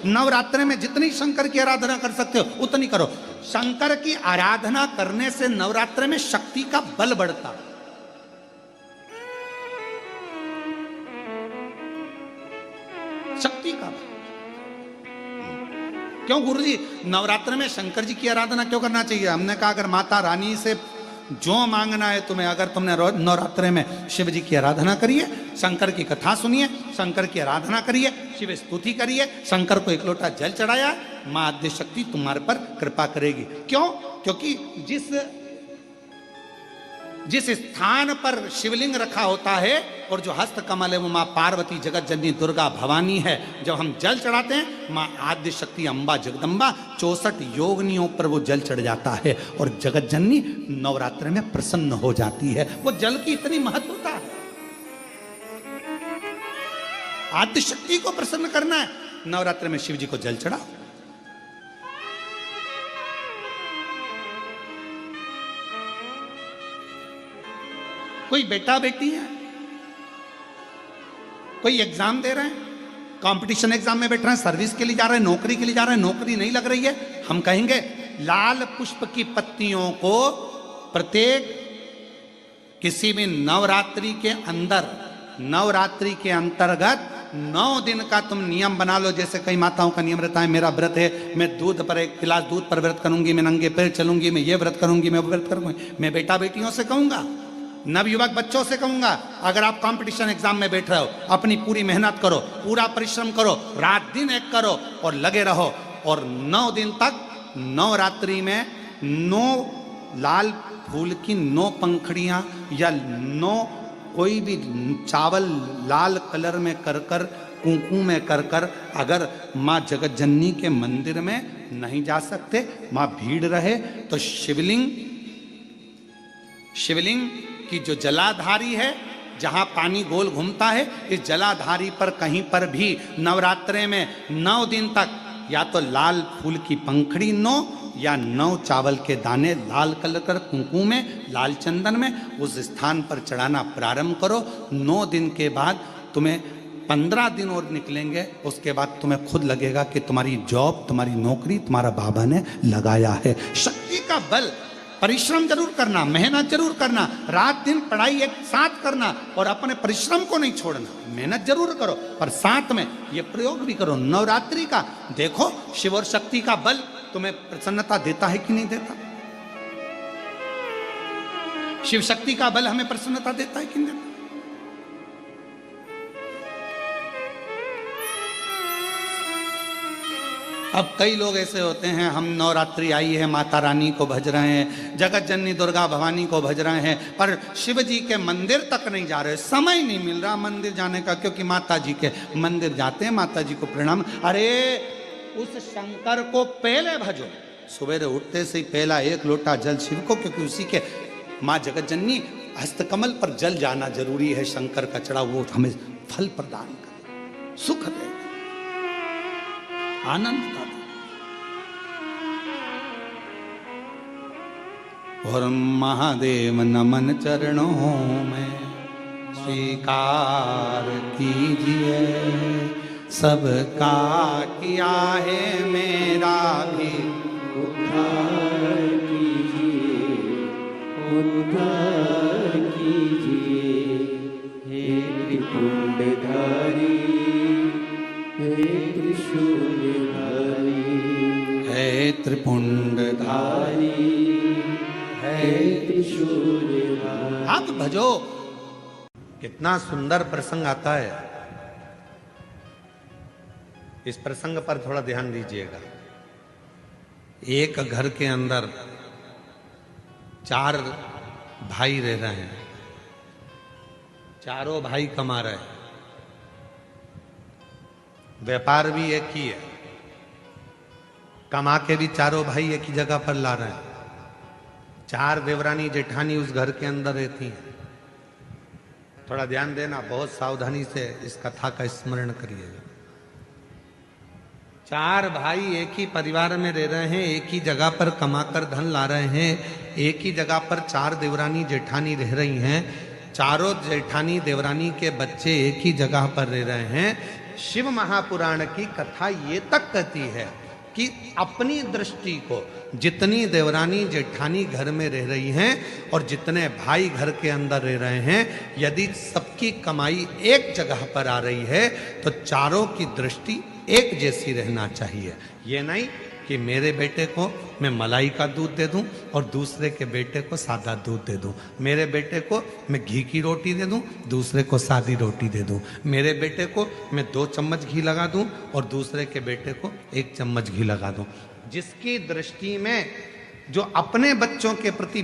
नवरात्रि में जितनी शंकर की आराधना कर सकते हो उतनी करो। शंकर की आराधना करने से नवरात्रि में शक्ति का बल बढ़ता। शक्ति का बल। क्यों गुरुजी नवरात्र में शंकर जी की आराधना क्यों करना चाहिए? हमने कहा अगर माता रानी से जो मांगना है तुम्हें, अगर तुमने नवरात्रे में शिव जी की आराधना करिए, शंकर की कथा सुनिए, शंकर की आराधना करिए, शिव स्तुति करिए, शंकर को एक लोटा जल चढ़ाया, मां आद्य शक्ति तुम्हारे पर कृपा करेगी। क्यों? क्योंकि जिस स्थान पर शिवलिंग रखा होता है और जो हस्त कमल है वो मां पार्वती जगत जननी दुर्गा भवानी है। जब हम जल चढ़ाते हैं मां आद्य शक्ति अम्बा जगदम्बा 64 योगिनियों पर वो जल चढ़ जाता है और जगत जननी नवरात्र में प्रसन्न हो जाती है। वो जल की इतनी महत्वता है। आद्य शक्ति को प्रसन्न करना है, नवरात्र में शिव जी को जल चढ़ाओ। कोई बेटा बेटी है, कोई एग्जाम दे रहे हैं, कंपटीशन एग्जाम में बैठ रहे हैं, सर्विस के लिए जा रहे हैं, नौकरी के लिए जा रहे हैं, नौकरी नहीं लग रही है, हम कहेंगे लाल पुष्प की पत्तियों को प्रत्येक किसी भी नवरात्रि के अंतर्गत 9 दिन का तुम नियम बना लो। जैसे कई माताओं का नियम रहता है, मेरा व्रत है, मैं दूध पर एक गिलास दूध पर व्रत करूंगी, मैं नंगे पैर चलूंगी, मैं ये व्रत करूंगी, मैं वो व्रत करूंगी। मैं बेटा बेटियों से कहूंगा, नवयुवक बच्चों से कहूंगा, अगर आप कंपटीशन एग्जाम में बैठ रहे हो, अपनी पूरी मेहनत करो, पूरा परिश्रम करो, रात दिन एक करो और लगे रहो। और 9 दिन तक नवरात्रि में 9 लाल फूल की 9 पंखड़ियां या 9 कोई भी चावल लाल कलर में कर कुंकू में कर अगर माँ जगत जननी के मंदिर में नहीं जा सकते, माँ भीड़ रहे तो शिवलिंग कि जो जलाधारी है, जहां पानी गोल घूमता है, इस जलाधारी पर कहीं पर भी नवरात्रे में 9 दिन तक या तो लाल फूल की पंखड़ी 9 या 9 चावल के दाने लाल कलर कर कुंकू में, लाल चंदन में उस स्थान पर चढ़ाना प्रारंभ करो। 9 दिन के बाद तुम्हें 15 दिन और निकलेंगे, उसके बाद तुम्हें खुद लगेगा कि तुम्हारी जॉब, तुम्हारी नौकरी तुम्हारा बाबा ने लगाया है। शक्ति का बल। परिश्रम जरूर करना, मेहनत जरूर करना, रात दिन पढ़ाई एक साथ करना और अपने परिश्रम को नहीं छोड़ना। मेहनत जरूर करो पर साथ में ये प्रयोग भी करो नवरात्रि का। देखो शिव और शक्ति का बल तुम्हें प्रसन्नता देता है कि नहीं देता? शिव शक्ति का बल हमें प्रसन्नता देता है कि नहीं देता? अब कई लोग ऐसे होते हैं, हम नवरात्रि आई है, माता रानी को भज रहे हैं, जगत जननी दुर्गा भवानी को भज रहे हैं, पर शिव जी के मंदिर तक नहीं जा रहे, समय नहीं मिल रहा मंदिर जाने का, क्योंकि माता जी के मंदिर जाते हैं, माता जी को प्रणाम। अरे उस शंकर को पहले भजो, सवेरे उठते से ही पहला 1 लोटा जल शिव को, क्योंकि उसी के माँ जगत जननी हस्तकमल पर जल जाना जरूरी है। शंकर का चढ़ा वो हमें फल प्रदान करे, सुख दे, आनंद का। और महादेव नमन चरणों में स्वीकार कीजिए, सबका किया है मेरा भी उद्धार कीजिए, उद्धार कीजिए। हे त्रिपुंडधारी, हे त्रिशूलधारी, हे त्रिपुंडधारी, हे त्रिशूलधारी। आप भजो। कितना सुंदर प्रसंग आता है। इस प्रसंग पर थोड़ा ध्यान दीजिएगा। एक घर के अंदर 4 भाई रह रहे हैं, चारों भाई कमा रहे हैं, व्यापार भी एक ही है, कमा के भी चारों भाई एक ही जगह पर ला रहे हैं। 4 देवरानी जेठानी उस घर के अंदर रहती हैं। थोड़ा ध्यान देना, बहुत सावधानी से इस कथा का स्मरण करिएगा। 4 भाई एक ही परिवार में रह रहे हैं, एक ही जगह पर कमाकर धन ला रहे हैं, एक ही जगह पर 4 देवरानी जेठानी रह रही हैं। चारों जेठानी देवरानी के बच्चे एक ही जगह पर रह रहे हैं। शिव महापुराण की कथा ये तक कहती है कि अपनी दृष्टि को, जितनी देवरानी जेठानी घर में रह रही हैं और जितने भाई घर के अंदर रह रहे हैं, यदि सबकी कमाई एक जगह पर आ रही है तो चारों की दृष्टि एक जैसी रहना चाहिए। ये नहीं कि मेरे बेटे को मैं मलाई का दूध दे दूं और दूसरे के बेटे को सादा दूध दे दूं, मेरे बेटे को मैं घी की रोटी दे दूं, दूसरे को सादी रोटी दे दूं, मेरे बेटे को मैं 2 चम्मच घी लगा दूं और दूसरे के बेटे को 1 चम्मच घी लगा दूं। जिसकी दृष्टि में जो अपने बच्चों के प्रति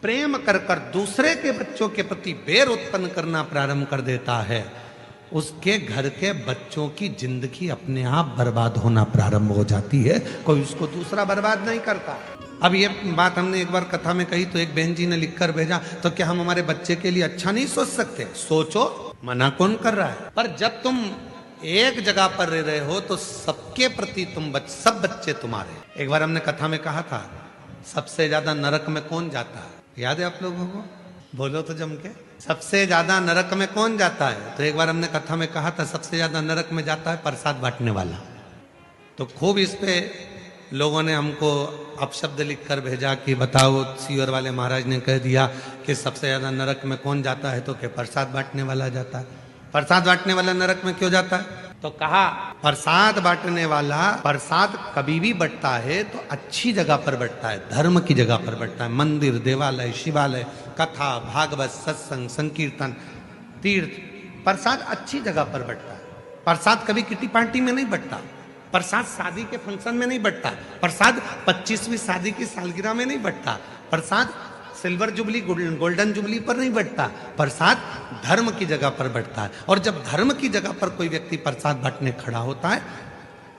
प्रेम कर कर दूसरे के बच्चों के प्रति बैर उत्पन्न करना प्रारंभ कर देता है, उसके घर के बच्चों की जिंदगी अपने आप बर्बाद होना प्रारंभ हो जाती है। कोई उसको दूसरा बर्बाद नहीं करता। अब ये बात हमने एक बार कथा में कही तो एक बहन जी ने लिखकर भेजा, तो क्या हम हमारे बच्चे के लिए अच्छा नहीं सोच सकते? सोचो, मना कौन कर रहा है? पर जब तुम एक जगह पर रह रहे हो तो सबके प्रति सब बच्चे तुम्हारे। एक बार हमने कथा में कहा था, सबसे ज्यादा नरक में कौन जाता है? याद है आप लोगों को? बोलो तो जम के। सबसे ज्यादा नरक में कौन जाता है? तो एक बार हमने कथा में कहा था, सबसे ज्यादा नरक में जाता है प्रसाद बांटने वाला। तो खूब इस पे लोगों ने हमको अपशब्द लिख कर भेजा कि बताओ, सीवर वाले महाराज ने कह दिया कि सबसे ज्यादा नरक में कौन जाता है, तो क्या प्रसाद बांटने वाला जाता है। प्रसाद बांटने वाला नरक में क्यों जाता है? तो कहा प्रसाद बांटने वाला प्रसाद कभी भी बंटता है तो अच्छी जगह पर बंटता है, धर्म की जगह पर बंटता है। मंदिर, देवालय, शिवालय, कथा, भागवत, सत्संग, संकीर्तन, तीर्थ, प्रसाद अच्छी जगह पर बंटता है। प्रसाद कभी किटी पार्टी में नहीं बंटता, प्रसाद शादी के फंक्शन में नहीं बंटता, प्रसाद 25वीं शादी की सालगिरह में नहीं बंटता, प्रसाद सिल्वर जुबली, गोल्डन जुबली पर नहीं बंटता, प्रसाद धर्म की जगह पर बंटता है। और जब धर्म की जगह पर कोई व्यक्ति प्रसाद बांटने खड़ा होता है,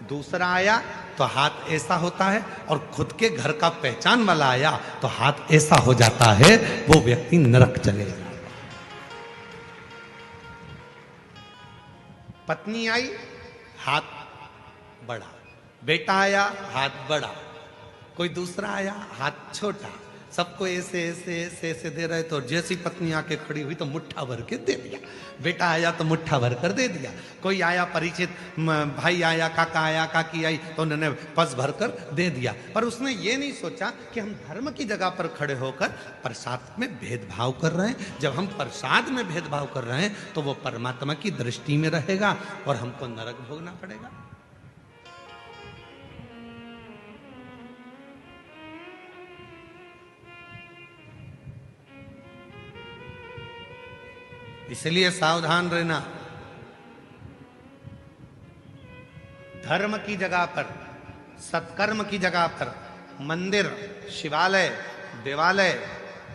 दूसरा आया तो हाथ ऐसा होता है, और खुद के घर का पहचान वाला आया तो हाथ ऐसा हो जाता है, वो व्यक्ति नरक चलेगा। पत्नी आई, हाथ बड़ा, बेटा आया, हाथ बड़ा, कोई दूसरा आया, हाथ छोटा, सबको ऐसे ऐसे ऐसे ऐसे दे रहे। तो जैसी पत्नी आके खड़ी हुई तो मुट्ठा भर के दे दिया, बेटा आया तो मुट्ठा भर कर दे दिया, कोई आया परिचित भाई आया, काका आया, काकी आई तो उन्होंने पस भर कर दे दिया। पर उसने ये नहीं सोचा कि हम धर्म की जगह पर खड़े होकर प्रसाद में भेदभाव कर रहे हैं। जब हम प्रसाद में भेदभाव कर रहे हैं तो वो परमात्मा की दृष्टि में रहेगा और हमको नरक भोगना पड़ेगा। इसलिए सावधान रहना। धर्म की जगह पर, सत्कर्म की जगह पर, मंदिर, शिवालय, देवालय,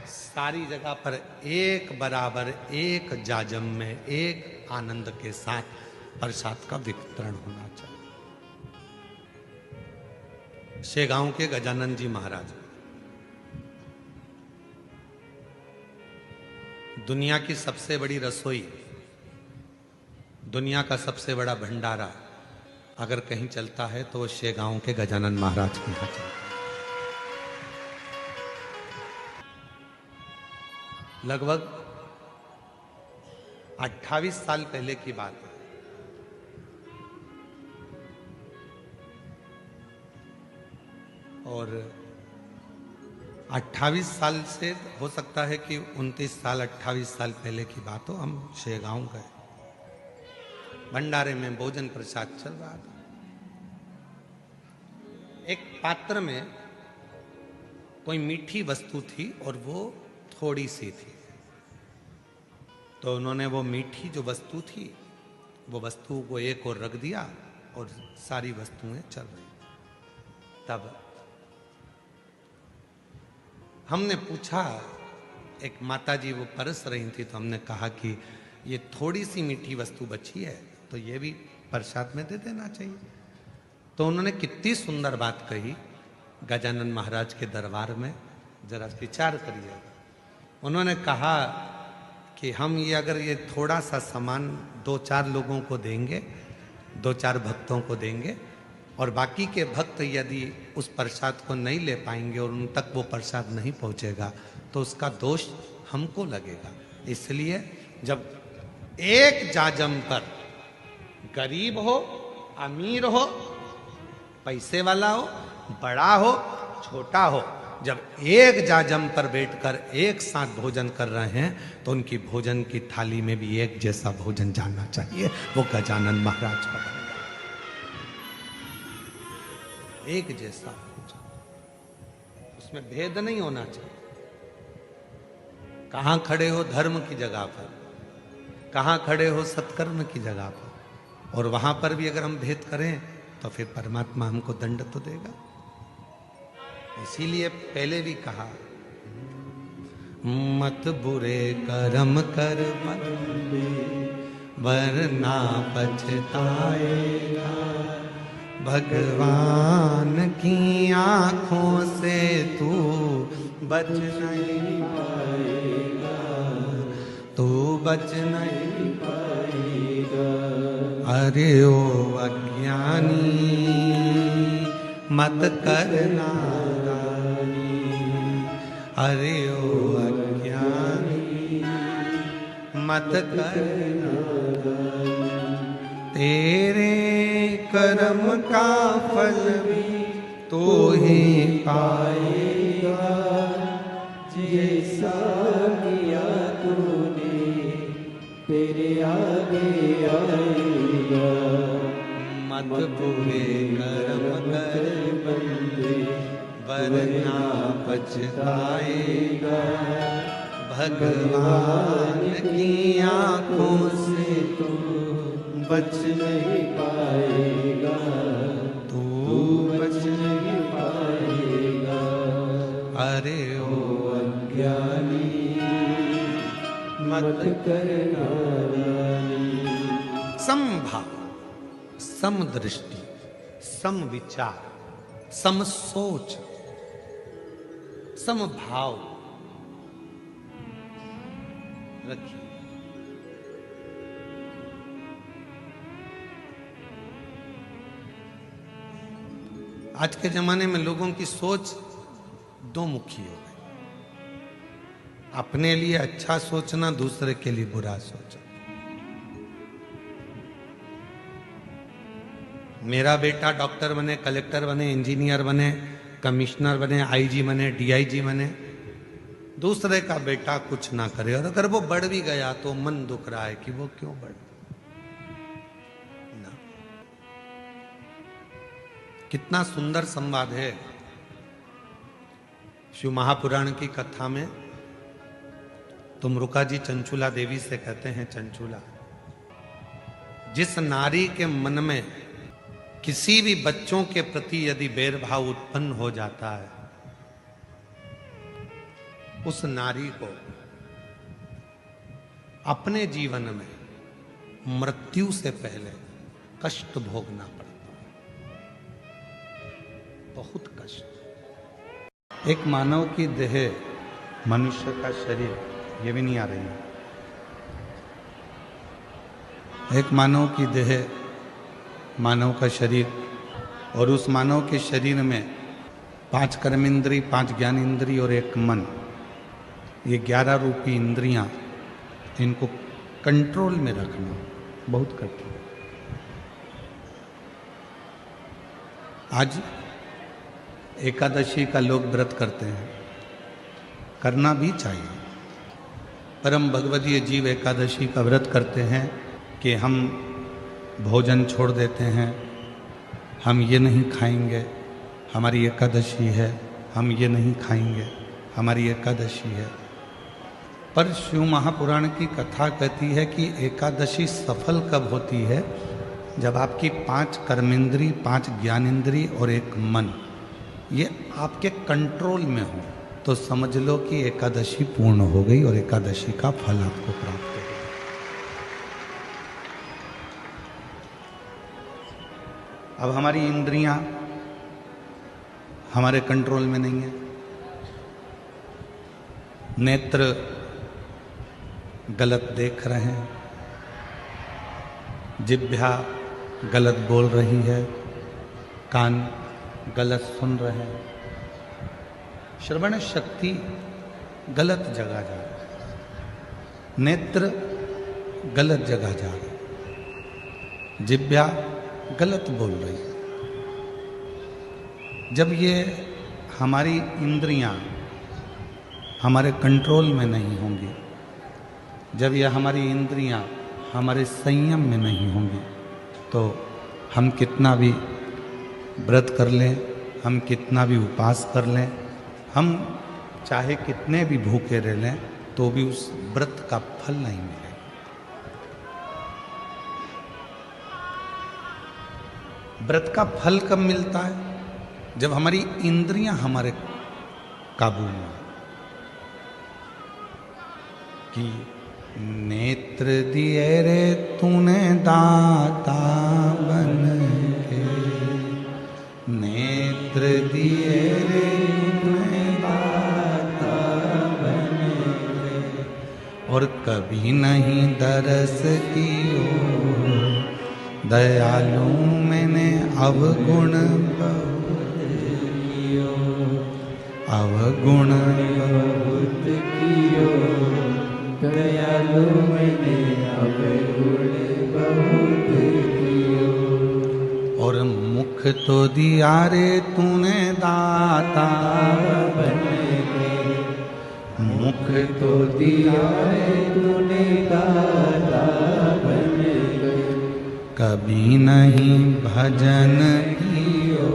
सारी जगह पर एक बराबर, एक जाजम में, एक आनंद के साथ प्रसाद का वितरण होना चाहिए। शेगांव के गजानन जी महाराज, दुनिया की सबसे बड़ी रसोई, दुनिया का सबसे बड़ा भंडारा अगर कहीं चलता है तो वो शेगांव के गजानन महाराज के यहाँ चलता है। लगभग 28 साल पहले की बात है। और 28 साल से हो सकता है कि 29 साल 28 साल पहले की बात हो, हम शेगांव गए, भंडारे में भोजन प्रसाद चल रहा था। एक पात्र में कोई मीठी वस्तु थी और वो थोड़ी सी थी, तो उन्होंने वो मीठी जो वस्तु थी वो वस्तु को एक और रख दिया और सारी वस्तुएं चल रही। तब हमने पूछा, एक माताजी वो परस रही थी, तो हमने कहा कि ये थोड़ी सी मीठी वस्तु बची है तो ये भी प्रसाद में दे देना चाहिए। तो उन्होंने कितनी सुंदर बात कही गजानन महाराज के दरबार में, जरा विचार करिए। उन्होंने कहा कि हम ये अगर ये थोड़ा सा सामान 2-4 लोगों को देंगे, 2-4 भक्तों को देंगे, और बाकी के भक्त यदि उस प्रसाद को नहीं ले पाएंगे और उन तक वो प्रसाद नहीं पहुंचेगा तो उसका दोष हमको लगेगा। इसलिए जब एक जाजम पर गरीब हो, अमीर हो, पैसे वाला हो, बड़ा हो, छोटा हो, जब एक जाजम पर बैठकर एक साथ भोजन कर रहे हैं तो उनकी भोजन की थाली में भी एक जैसा भोजन जाना चाहिए। वो गजानन महाराज का बन गया, एक जैसा भोजन, उसमें भेद नहीं होना चाहिए। कहां खड़े हो धर्म की जगह पर, कहां खड़े हो सत्कर्म की जगह पर, और वहां पर भी अगर हम भेद करें तो फिर परमात्मा हमको दंड तो देगा। इसीलिए पहले भी कहा, मत बुरे कर्म कर बंदे वरना पछताएगा, भगवान की आंखों से तू बच नहीं पाएगा, तू बच नहीं पाएगा। अरे ओ अज्ञानी मत करना, अरे ओ अज्ञानी मत करना, तेरे कर्म का फल भी तो ही पाएगा, जैसा किया तूने तेरे आगे आएगा। मत बुरे कर्म कर बंदे वरना पछताएगा, भगवान की आंखों से तू बच नहीं पाएगा, तू बच नहीं पाएगा। अरे ओ अज्ञानी मत करना। समभाव, समदृष्टि, समविचार, समसोच, समभाव रखिए। आज के जमाने में लोगों की सोच दो मुखी हो गई, अपने लिए अच्छा सोचना, दूसरे के लिए बुरा सोचना। मेरा बेटा डॉक्टर बने, कलेक्टर बने, इंजीनियर बने, कमिश्नर बने, आईजी बने, डीआईजी बने, दूसरे का बेटा कुछ ना करे, और अगर वो बढ़ भी गया तो मन दुख रहा है कि वो क्यों बढ़ ना। कितना सुंदर संवाद है शिव महापुराण की कथा में। तुम रुका जी चंचूला देवी से कहते हैं, चंचूला, जिस नारी के मन में किसी भी बच्चों के प्रति यदि बैरभाव उत्पन्न हो जाता है, उस नारी को अपने जीवन में मृत्यु से पहले कष्ट भोगना पड़ता है, बहुत कष्ट। एक मानव की देह, मनुष्य का शरीर, ये भी नहीं आ रही है, एक मानव की देह, मानव का शरीर, और उस मानव के शरीर में 5 कर्मेंद्री, 5 ज्ञानेंद्री और 1 मन, ये 11 रूपी इंद्रियां, इनको कंट्रोल में रखना बहुत कठिन। आज एकादशी का लोग व्रत करते हैं, करना भी चाहिए। परम भगवदीय जीव एकादशी का व्रत करते हैं कि हम भोजन छोड़ देते हैं, हम ये नहीं खाएंगे, हमारी एकादशी है, हम ये नहीं खाएंगे, हमारी एकादशी है। पर शिव महापुराण की कथा कहती है कि एकादशी सफल कब होती है, जब आपकी 5 कर्मेंद्री, 5 ज्ञानेंद्री और 1 मन ये आपके कंट्रोल में हो, तो समझ लो कि एकादशी पूर्ण हो गई और एकादशी का फल आपको प्राप्त हो गया। अब हमारी इंद्रियां हमारे कंट्रोल में नहीं है, नेत्र गलत देख रहे हैं, जिह्वा गलत बोल रही है, कान गलत सुन रहे हैं, श्रवण शक्ति गलत जगह जा रही है, नेत्र गलत जगह जा रहे हैं। जिह्वा गलत बोल रही है। जब ये हमारी इंद्रियां हमारे कंट्रोल में नहीं होंगी, जब ये हमारी इंद्रियां हमारे संयम में नहीं होंगी, तो हम कितना भी व्रत कर लें, हम कितना भी उपवास कर लें, हम चाहे कितने भी भूखे रह लें, तो भी उस व्रत का फल नहीं मिलेगा। व्रत का फल कब मिलता है? जब हमारी इंद्रियां हमारे काबू में हो। कि नेत्र दिए रे तूने दाता बन के, नेत्र दिए रे तूने दाता बन के, और कभी नहीं दरस कियो दयालु मैंने अवगुण बहुत कियो, अवगुण बहुत कियो, दयालु मैंने अवगुण बहुत कियो। और मुख तो दिया रे तूने दाता बन के, मुख तो दिया रे तूने दाता बन के, कभी नहीं भजन कियो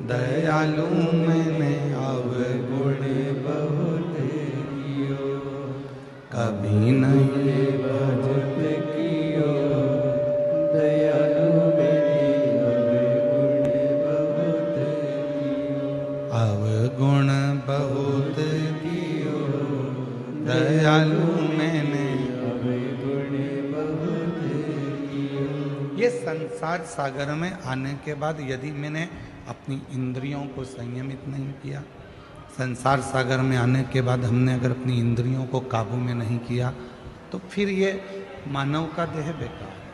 दयालु मैंने अवगुण बहुत कियो, कभी नहीं भजन कियो दयालु मैंने अवगुण बहुत कियो, अवगुण बहुत कियो दयालु मैंने अवगुण बहुत कियो। ये संसार सागर में आने के बाद यदि मैंने अपनी इंद्रियों को संयमित नहीं किया, संसार सागर में आने के बाद हमने अगर अपनी इंद्रियों को काबू में नहीं किया, तो फिर ये मानव का देह बेकार है,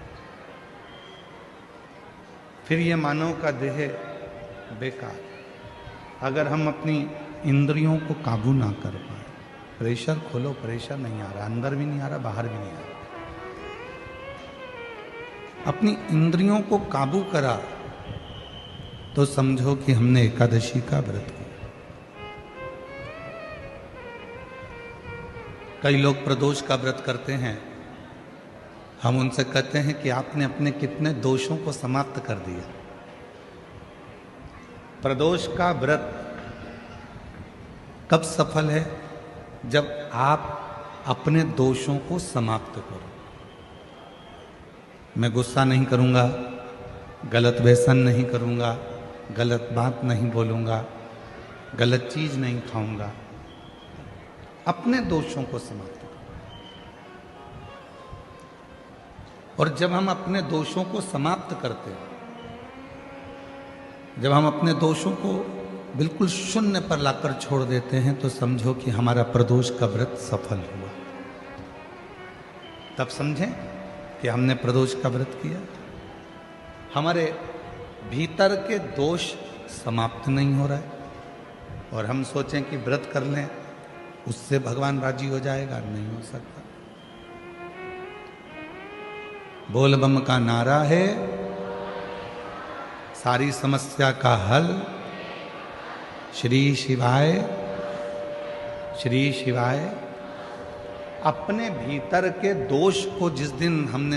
फिर ये मानव का देह बेकार। अगर हम अपनी इंद्रियों को काबू ना कर पाए, प्रेशर खोलो, प्रेशर नहीं आ रहा, अंदर भी नहीं आ रहा, बाहर भी नहीं आ रहा, अपनी इंद्रियों को काबू करा, तो समझो कि हमने एकादशी का व्रत किया। कई लोग प्रदोष का व्रत करते हैं, हम उनसे कहते हैं कि आपने अपने कितने दोषों को समाप्त कर दिया। प्रदोष का व्रत कब सफल है? जब आप अपने दोषों को समाप्त करो। मैं गुस्सा नहीं करूंगा, गलत व्यसन नहीं करूंगा, गलत बात नहीं बोलूंगा, गलत चीज नहीं खाऊंगा, अपने दोषों को समाप्त करो। और जब हम अपने दोषों को समाप्त करते हैं, जब हम अपने दोषों को बिल्कुल शून्य पर लाकर छोड़ देते हैं, तो समझो कि हमारा प्रदोष का व्रत सफल हुआ। तब समझें कि हमने प्रदोष का व्रत किया। हमारे भीतर के दोष समाप्त नहीं हो रहा है, और हम सोचें कि व्रत कर लें उससे भगवान राजी हो जाएगा, नहीं हो सकता। बोल बम का नारा है सारी समस्या का हल, श्री शिवाय श्री शिवाय। अपने भीतर के दोष को जिस दिन हमने